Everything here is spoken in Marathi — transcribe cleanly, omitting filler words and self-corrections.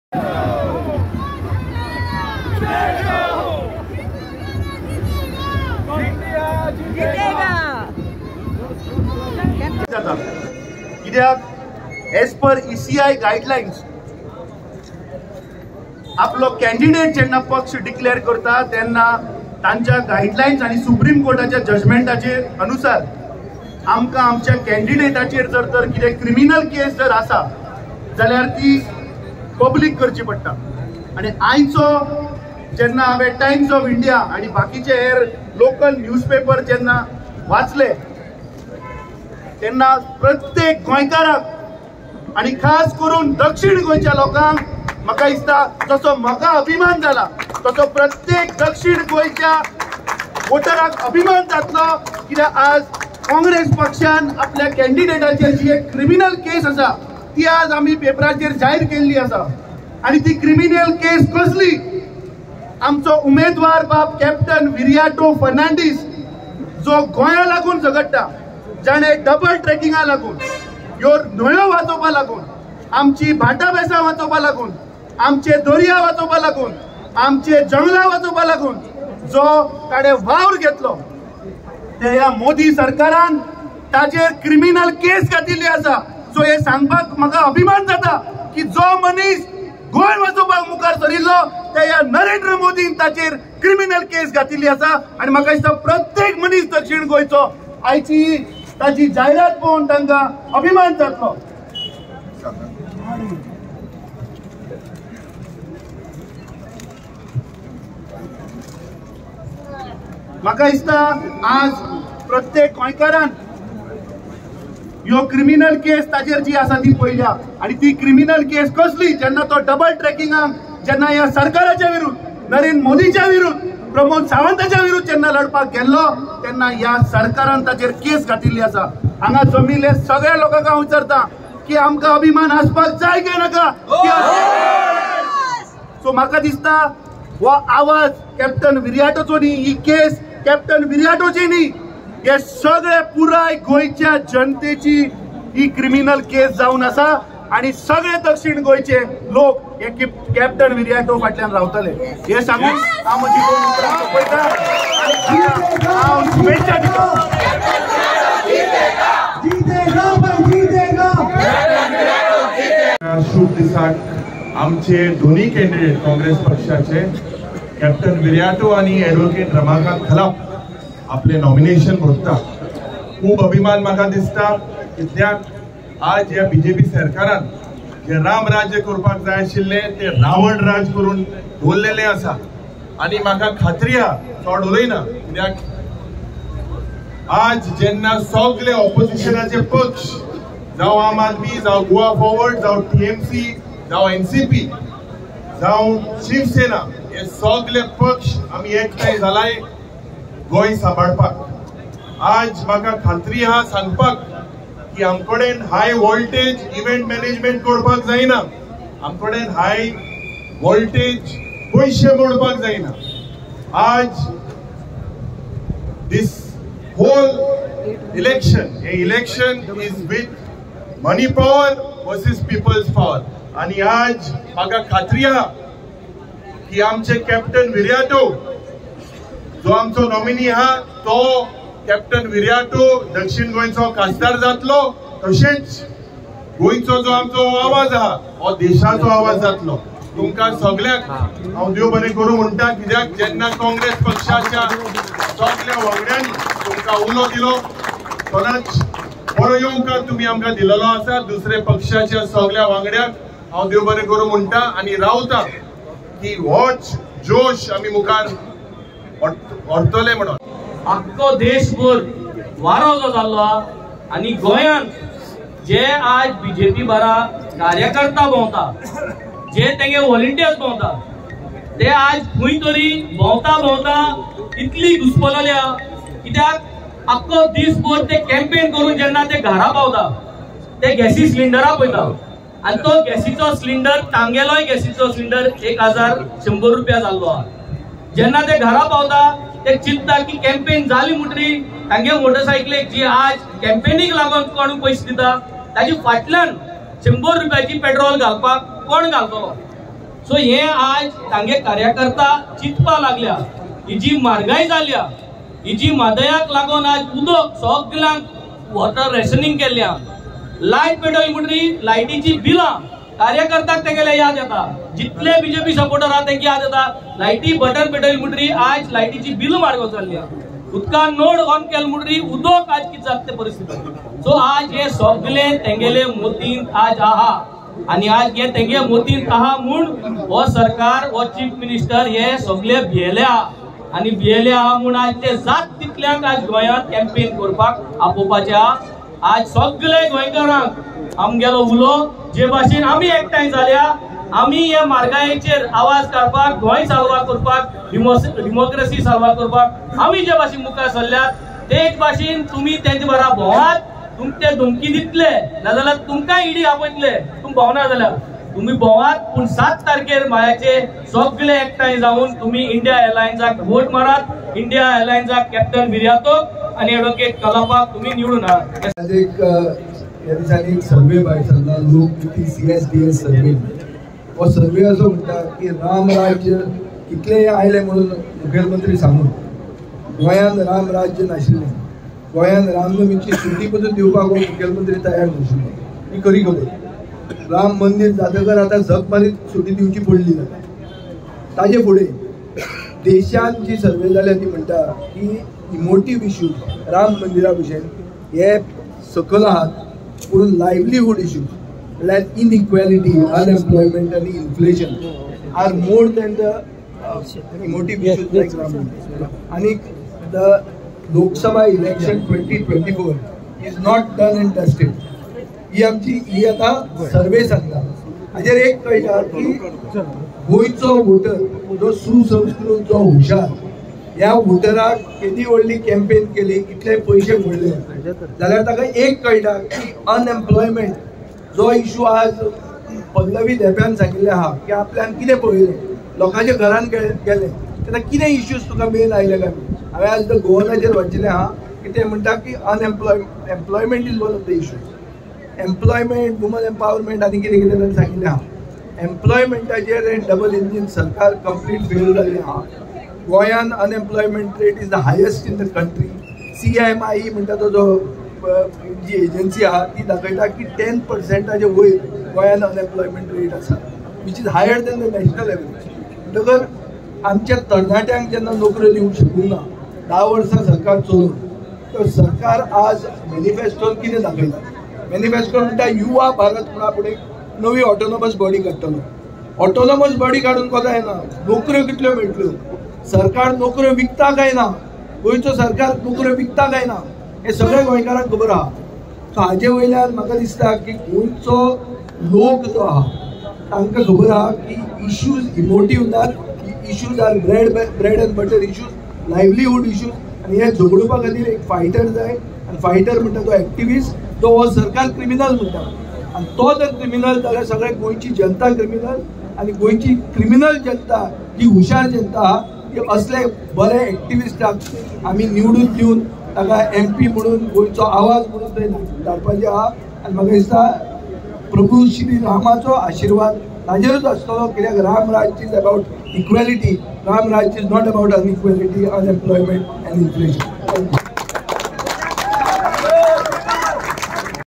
कित्याक एज पर ECI गाइडलाइन्स आपलो कॅन्डिडेट जेन्ना पक्ष डिक्लेअर करता तेन्ना तांच्या गाइडलाइन्स आणि सुप्रीम कोर्टाच्या जजमेंटाचे अनुसार आमकां आमच्या कॅन्डिडेटाचेर जर कितें क्रिमिनल केस जर आसा जाल्यार ती पब्लीक करची पडटा। आणि आयचो जेन्ना हांवें टाइम्स ऑफ इंडिया आणि बाकीचे हेर लोकल न्यूजपेपर जेन्ना वाचले तेन्ना प्रत्येक गोंयकाराक आणि खास करून दक्षिण गोंयच्या लोकांक म्हाका दिसता जसो म्हाका अभिमान जाला तसो प्रत्येक दक्षिण गोंयच्या वोटराक अभिमान जातलो, कित्याक आज काँग्रेस पक्षान आपल्या कॅन्डिडेटाचेर जी एक क्रिमिनल केस आसा ती आज आमी पेपराचेर जाहीर केल्ली आसा। आणि ती क्रिमिनल केस कसली? आमचो उमेदवार बाब कॅप्टन विरियाटो फर्नांडीस जो गोंया लागून झगडटा, जाणे डबल ट्रॅकिंगा लागून, ह्यो न्हंयो वाचोवपा लागून, आमची भाटां बेसां वाचोवपा लागून, आमचे दर्या वाचोवपा लागून, आमचे जंगलां वाचोवपा लागून जो ताणें वावर घेतलो ते ह्या मोदी सरकारान ताचेर क्रिमिनल केस घातिल्ली आसा। सो हे सांगपाक म्हाका अभिमान जाता की जो मनीस गोंय वाचोवपाक मुखार सरिल्लो ते ह्या नरेंद्र मोदीन ताचेर क्रिमिनल केस घातिल्ली आसा। आणि म्हाका दिसता प्रत्येक मनीस दक्षिण गोंयचो आयची ताची जायरात पळोवन तांकां अभिमान जातलो। म्हाका दिसता आज प्रत्येक गोंयकारान ह्यो क्रिमिनल केस ताचेर जी आसा ती पळयल्या। आणि ती क्रिमिनल केस कसली? जेन्ना तो डबल ट्रॅकिंगाक जेन्ना ह्या सरकाराच्या विरुद्ध, नरेंद्र मोदीच्या विरुद्ध, प्रमोद सावंताच्या विरुद्ध जेन्ना लढपाक गेल्लो तेन्ना ह्या सरकारान ताचेर केस घातिल्ली आसा। हांगा जमिल्ले सगळ्या लोकांक हांव विचारता की आमकां अभिमान आसपाक जाय काय नाका? सो म्हाका दिसता हो आवाज कॅप्टन विरियाटोचो न्ही, ही केस कॅप्टन विरियाटोची न्ही, हे सगळे पुराय गोंयच्या जनतेची ही क्रिमिनल केस जावन आसा। आणि सगळे दक्षिण गोंयचे लोक हे कॅप्टन विरियाटो फाटल्यान रावतले हे सांगून हांव म्हजी दोन उतरां सोंपयतां आनी हांव शुभेच्छा दिता। शुभ दिसाक आमचे दोन्ही कॅन्डिडेट काँग्रेस पक्षाचे कॅप्टन विरियाटो आणि ॲडव्होकेट रमाकांत खलाप आपले नॉमिनेशन भरता। खूप अभिमान म्हाका दिसता, कित्याक आज ह्या BJP सरकारान जे राम राज्य करपाक जाय आशिल्लें ते रावण राज करून दवरलेलें आसा। आणि म्हाका खात्री आहा चड उलयना, कित्याक आज जेन्ना सगळे ऑपोजिशनाचे पक्ष जावं आम आदमी, जावं गोवा फॉरवर्ड, जावं TMC, जावं NCP, जावं शिवसेना, हे सगळे पक्ष आमी एकठांय जालाय गोंय सांबाळपाक। आज म्हाका खात्री आहा सांगपाक की आमकडेन हाय वोल्टेज इव्हेंट मॅनेजमेंट करपाक जायना, आमकडेन हाय वोल्टेज पयशे मोडपाक जायना। आज दिस होल इलेक्शन, हे election is with money power versus people's power. आणि आज म्हाका खात्री आहा की आमचे कॅप्टन विरियाटो जो आमचो नॉमिनी आहा तो कॅप्टन विरियाटो दक्षिण गोंयचो खासदार जातलो, तशेंच गोंयचो जो आमचो आवाज आहा हो देशाचो आवाज जातलो। तुमकां सगळ्यांक हांव देव बरें करूं म्हणटा, कित्याक जेन्ना काँग्रेस पक्षाच्या सगळ्या वांगड्यांनी तुमकां उलो दिलो तेन्नाच बरो येवकार तुमी आमकां दिलेलो आसा। दुसरे पक्षाच्या सगळ्या वांगड्याक हांव देव बरें करूं म्हणटा आनी रावता की होच जोश आमी मुखार व्हरतले म्हणून। आख्खो देशभर वारो जो जाल्लो आनी गोंयांत जे आज BJP बारा कार्यकर्ता भोंवता, जे तेंगे व्हॉलंटियर्स भोंवता, ते आज खंय तरी भोंवता इतली घुस्पलोल्या, कित्याक आख्खो दिसभर ते कॅम्पेन करून जेन्ना ते घरा पावता ते गॅसी सिलिंडरा पळयता आणि तो गॅसीचो सिलिंडर तांगेलोय गॅसीचो सिलिंडर 1100 रुपया जाल्लो आहा। जेन्ना ते घरा पावता ते चिंतता की कॅम्पेन जाली म्हणटरी तांगे मोटरसायकलेक जी आज कॅम्पेनीक लागून कोण पयशे दिता ताजी फाटल्यान 100 रुपयाची पेट्रोल घालपाक कोण घालतलो? सो हे आज तांगे कार्यकर्ता चिंतपा लागल्या ही जी म्हारगाय जाल्या ही जी म्हादयाक लागून आज उदक सगळ्यांक वॉटर रेशनिंग केल्ल्या लायट पेटोवली म्हणटरी लायटीची बिलां कार्यकर्त्याक तेगेले याद येता जितले बीजेपी सपोर्टर आहा तेंगे याद येता लायटी बटन पेटोवली म्हणटरी आज लायटीची बिल वाडगो चल्ल्या उदकान नोड ऑन केल म्हणटरी उदक आज कितें जाता ते परिस्थिती सो आज हे सगळे तेंगेले मोतीन आज आहा आणि आज हे तेंगे मोतीन आहा म्हूण हो सरकार हो चीफ मिनिस्टर हे सगळे भियेल्या आणि भियेले आहा म्हूण आज ते जात तितल्यांक आज गोंयांत कॅम्पेन करपाक आपोवपाचे आहा आज सगळे गोंयकारांक आमगेलो उलो जे भाशेन आमी एकठांय जाल्या आमी हे म्हारगायेचेर आवाज काडपाक गोंय साल्वा करपाक डेमोक्रेसी साल्वा करपाक आमी जे भाशेन मुखार सरल्यात तेच भाशेन तुमी तेंचे बरा भोवात तुमचे धमकी दितले नाजाल्यार तुमकां ईडी आपयतले तुमी भोवना जाल्यार तुम्ही भोवात पूण 7 तारखेर मायाचे सगळे एकठांय जावन तुम्ही इंडिया एअरलायन्साक वोट मारात इंडिया एअरलायन्साक कॅप्टन विर्यातोक आणि एडवोकेट कलापाक तुम्ही निवडून हाडात एक सर्वे भायर सरला लोकमुक्ती CSDS सर्वे हो सर्वे असो म्हणटा की राम राज्य कितले आयले म्हणून मुखेलमंत्री सांगून गोंयांत राम राज्य नाशिल्लें गोंयांत रामनमीची सुटी पसून दिवपाक हो मुखेलमंत्री तयार नाशिल्लो ही खरी खबर राम मंदिर जातकर आता झक मारीत सुटी दिवची पडली जाता ताजे फुडें देशान जी सर्वे जाल्या ती म्हणटा की इमोटिव्ह इश्यूज राम मंदिरा भशेन हे सकल आहात पूण लायव्हलीहूड इश्यूज म्हळ्यार इनइक्वेलिटी अनएम्प्लॉयमेंट आनी inflation are more than the emotive issues like Ram Mandir आनी the Lok Sabha election 2024 is not done and dusted ही आता सर्वे सांगता हाजेर एक कळटा की गोंयचो वोटर जो सुसंस्कृत जो हुशार ह्या वोटराक केदी व्हडली कॅम्पेन केली कितले पयशे मोडले जाल्यार ताका एक कळटा की अनएम्प्लॉयमेंट जो इश्यू आज पल्लवी देब्यान सांगिल्ले आहा की आपल्यान कितें पळयलें लोकांच्या घरान गेले तेन्ना कितें इश्यूज तुका मेन आयले काय हांवें आज गोवनाचेर वाचिल्लें आहा की ते म्हणटा की employment is one of the issues employment woman empowerment आनी कितें कितें ताणें सांगिल्लें आहा एम्प्लॉयमेंटाचेर डबल इंजीन सरकार कंप्लीट फेल जाल्लें आहा गोंयांत unemployment rate is the highest in the country CMI म्हणटा तो जो जी एजन्सी आहा ती दाखयता की 10% वयर गोंयांत अनएम्प्लॉयमेंट रेट आसा which is higher than the national average म्हणटकर आमच्या तरणाट्यांक जेन्ना नोकऱ्यो दिवंक शकूंक ना 10 वर्सां सरकार चलोवन तर सरकार आज मॅनिफेस्टोन कितें दाखयता मॅनिफेस्टो म्हणटा युवा भारत म्हणा फुडें नवी ऑटोनॉमस बॉडी काडटलो ऑटोनॉमस बॉडी काडून कोता येना नोकऱ्यो कितल्यो मेळटल्यो सरकार नोकऱ्यो विकता काय ना गोंयचो सरकार नोकऱ्यो विकता काय ना हे सगळे गोंयकारांक खबर आहा सो हाजे वयल्यान म्हाका दिसता की गोंयचो लोक जो आहा तांकां खबर आहा की इश्यूज इमोटिव्ह नात issues are bread and butter issues livelihood issues आनी हे झगडोवपा खातीर एक फायटर जाय आनी फायटर म्हणटा तो एक्टिविस्ट तो हो सरकार क्रिमिनल म्हणटा आनी तो जर क्रिमिनल जाल्यार सगळे गोंयची जनता क्रिमिनल आनी गोंयची क्रिमिनल जनता जी हुशार जनता आहा ती असले बरे एक्टिविस्टाक आमी निवडून दिवन ताका MP म्हणून गोंयचो आवाज म्हणून थंय धाडपाचें आहा आनी म्हाका दिसता प्रभू श्री रामाचो आशिर्वाद ताजेरूच आसतलो कित्याक Ram Rajya is about equality Ram Rajya is not about inequality unemployment and inflation